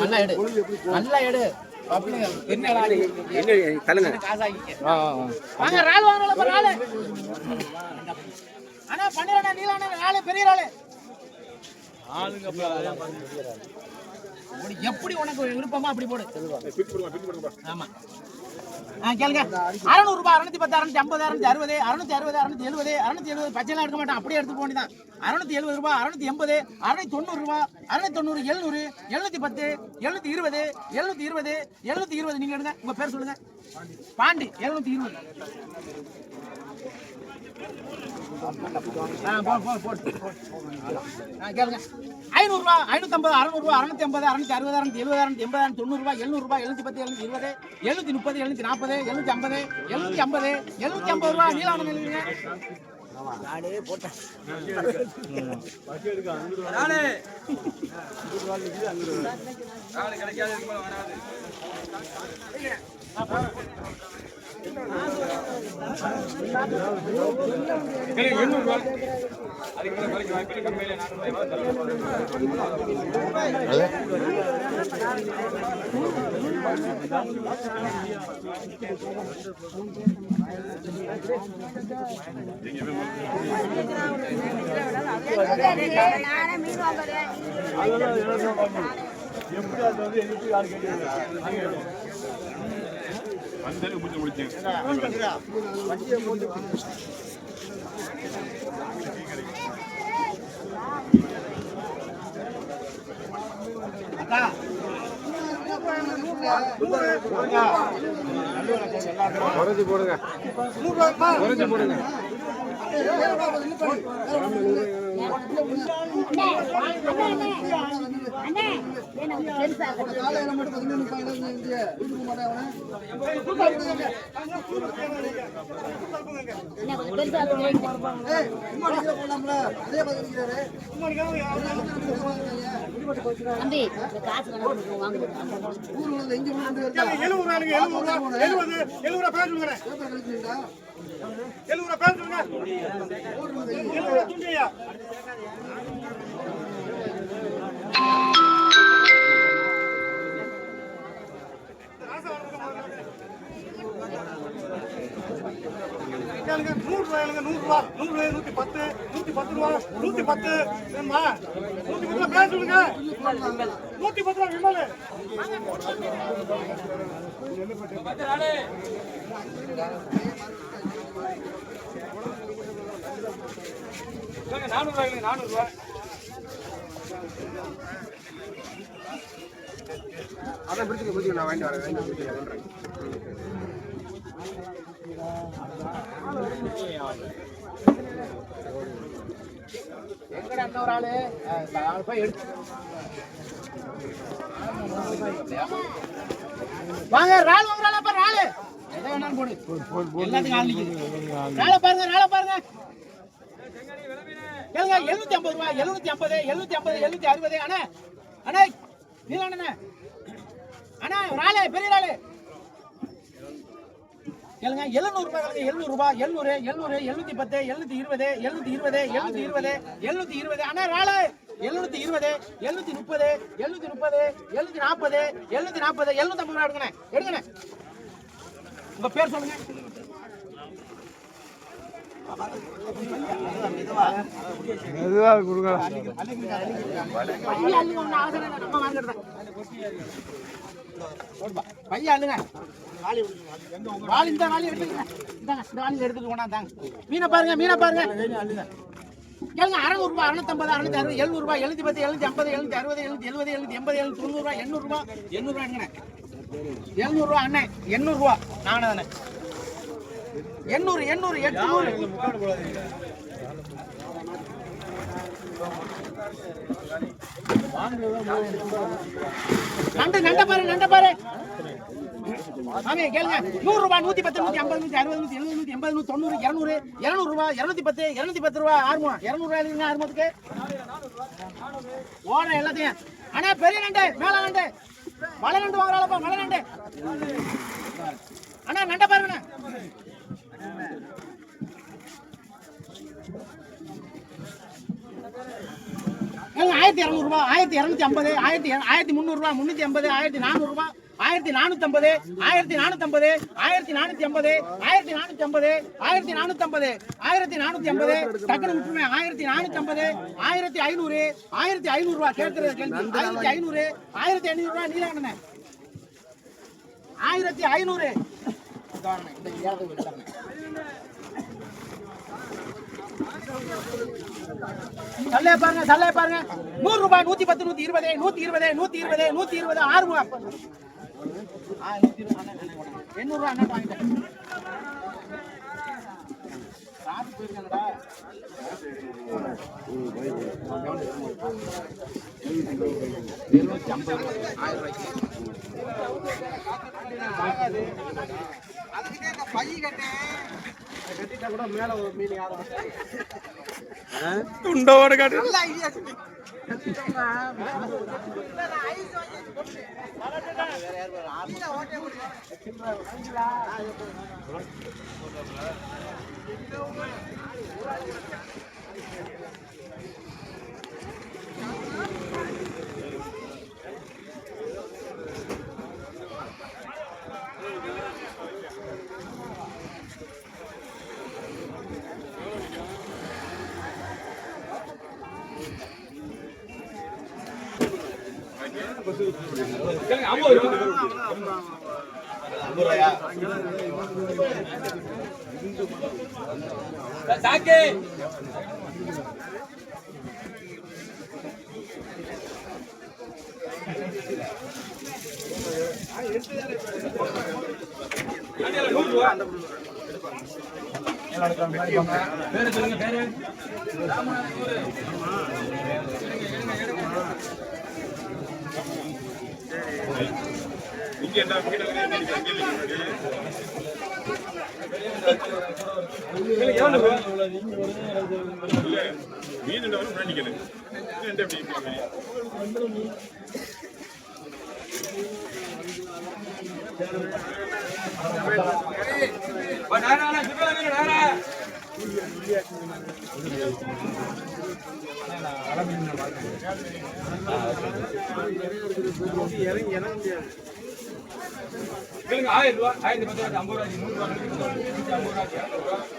நல்லா எடு, நல்லா எடு. என்ன தள்ளுங்க. வாங்க ரால் வாங்கல ராலு. அண்ணா பண்ணிரண்ணா நீலாண்ணா ராலு பெரிய ராலு. ஆளுங்க எப்படி உனக்கு விருப்பமா அப்படி போடு. ஆமா கேளுங்க. 600 ரூபாய், 610, 650, 660, 660, 670, 670 பச்சைலாம் எடுக்க மாட்டான், அப்படியே எடுத்து போனிதான். 670 ரூபாய், 680, 690 ரூபாய், 690, 700, 710, 720, 720, 720. நீங்க எடுங்க, உங்க பேர் சொல்லுங்க. பாண்டி 720. கேளுங்க. 500 ரூபாய், 550, 600 ரூபாய், 650, 660, 670, 680, 90 ரூபாய், 700 ரூபாய், 710, 720, 730, 740, 750, 750, 750 ரூபாய். நீலாவணம் எழுதுங்க. போடுங்க. அதான் பிடிச்சி நான் வாங்கிட்டு வரேன். எங்கடா இன்னொரு ஆளு போய் எடுத்து வாங்க. ரால் வாங்குறாளா பாரு, ராலு எதை வேணாலும் போடு, எல்லாத்துக்கும் ஆள் நிக்குது. ரால பாருங்க, ரால பாருங்க. கேளுங்க. 750 ரூபாய், 750, 750, 760. அண்ணா அண்ணா நீலாண்ணே அண்ணா ராலு பெரிய ராலு. கேளுங்க. 700 ரூபாய், 700 ரூபாய், 700, 700, 710, 720, 720, 720, 720. அண்ணா ராலு 720, 730, 730, 740, 740, 750 ரூபாய் எடுங்கண்ணே, எடுங்கண்ணே. உங்க பேர் சொல்லுங்க. பையா இல்லைங்க, இந்த வாலி எடுத்துக்கங்க. இந்த வாலி எடுத்துட்டு போனா தாங்க. மீனை பாருங்க, மீனை பாருங்க. கேளுங்க. 600 ரூபாய், 650, 660, 700 ரூபாய், 710, 750, 760, 770, 780, 790 ரூபாய், 800 ரூபாய், 800 ரூபாய் எடுங்கண்ணே. 700 ரூபாய் அண்ணே, 800 ரூபாய். நானே தானே 800, 800, 800. நண்டு நண்ட பாரு, நண்ட பாரு. ஆமே கேளுங்க. 100 ரூபாய், 110, 150, 160, 170, 180, 190, 200, 200 ரூபாய், 210, 210 ரூபாய். 200 ரூபாய் இல்லைங்க. ஆறுமத்துக்கு ஓட எல்லாத்தையும். அண்ணா பெரிய நண்டு, மேல நண்டு, மலை நண்டு வாங்குறாளப்பா, மலை நண்டு. அண்ணா நண்ட பாருங்கண்ணா. 1200 ரூபாய் 1250 1300 ரூபாய் 350 1400 1450 1450 1450 1450 1450 1450 டக்குனு விட்டுருமே 1450 1500 1500 ரூபாய் கேட்கறது கேள்வி 1500 1500 ரூபாய் நீலாங்கண்ணே 1500 இந்த ஏழை விட்டுறேன் சல்லே பாருங்க 100 ரூபாய் 110 120 120 120 120 6 ரூபாய் 800 ரூபாய் அண்ணா வாங்கிட்டேன் சாப்பிட்டு போயிருக்காங்கடா கட்டிட்டா கூட மேல ஒரு மீன் யாரும் துண்டோட காட்டு சாக்கே பேரு சொல்லுங்க பேரு இங்க என்ன மீன் இறங்க முடியாது 1000 ரூபாய் 1010 50 ரூபாய் 100 ரூபாய் 50 ரூபாய்